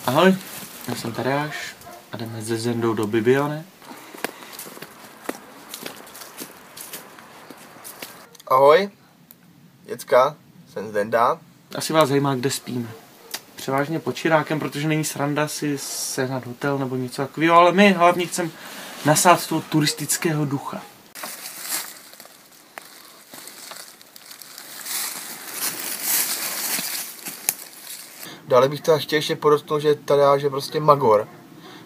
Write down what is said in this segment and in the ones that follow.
Ahoj, já jsem Tadeáš a jdeme se Zendou do Bibione. Ahoj, děcka, jsem Zenda. Asi vás zajímá, kde spíme. Převážně pod Čirákem, protože není sranda si sehnat hotel nebo něco takového, ale my hlavně chceme nasát toho turistického ducha. Dále bych teda chtěl ještě podotknout, že Tadeáš je prostě magor.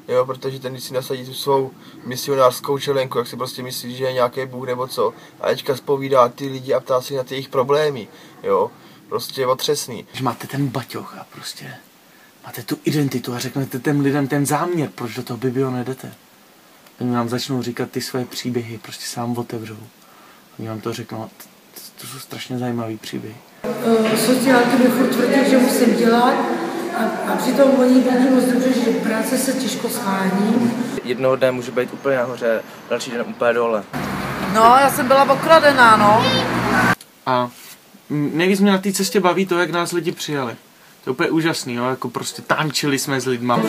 Jo, protože ten, když si nasadí tu svou misionářskou čelenku, jak si prostě myslí, že je nějaký bůh nebo co. A teďka zpovídá ty lidi a ptá se na ty jejich problémy. Jo, prostě je otřesný. Že máte ten baťoch a prostě máte tu identitu a řeknete těm lidem ten záměr, proč do toho Bibione jdete. Oni vám začnou říkat ty své příběhy, prostě se vám otevřou. Oni vám to řeknou, to jsou strašně zajímavý příběhy. Sociálky mi furt tvrdí, že musím dělat a přitom oni vidí moc dobře, že práce se těžko schání. Jednoho dne může být úplně nahoře, další den úplně dole. No, já jsem byla okradená, no. A nejvíc mě na té cestě baví to, jak nás lidi přijali. To je úplně úžasný, jo? Jako prostě tančili jsme s lidma.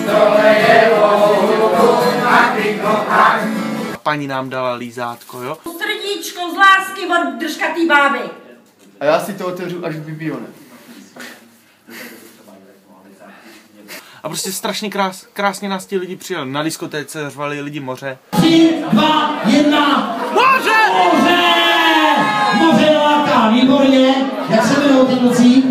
Paní nám dala lízátko, jo? Srdíčko z lásky od držkatý báby. A já si to otevřu až v Bibione. A prostě strašně krásně nás ti lidi přijali. Na diskotéce řvali lidi moře. 3, 2, 1. Moře! Moře! Moře láká, výborně. Jak se jmenou ty kluci?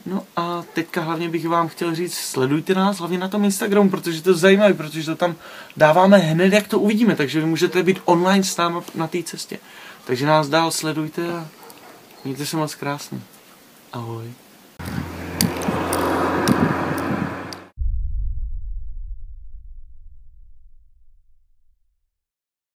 No a teďka hlavně bych vám chtěl říct, sledujte nás hlavně na tom Instagramu, protože to je zajímavé, protože to tam dáváme hned, jak to uvidíme, takže vy můžete být online s námi na té cestě. Takže nás dál sledujte a mějte se moc krásně. Ahoj.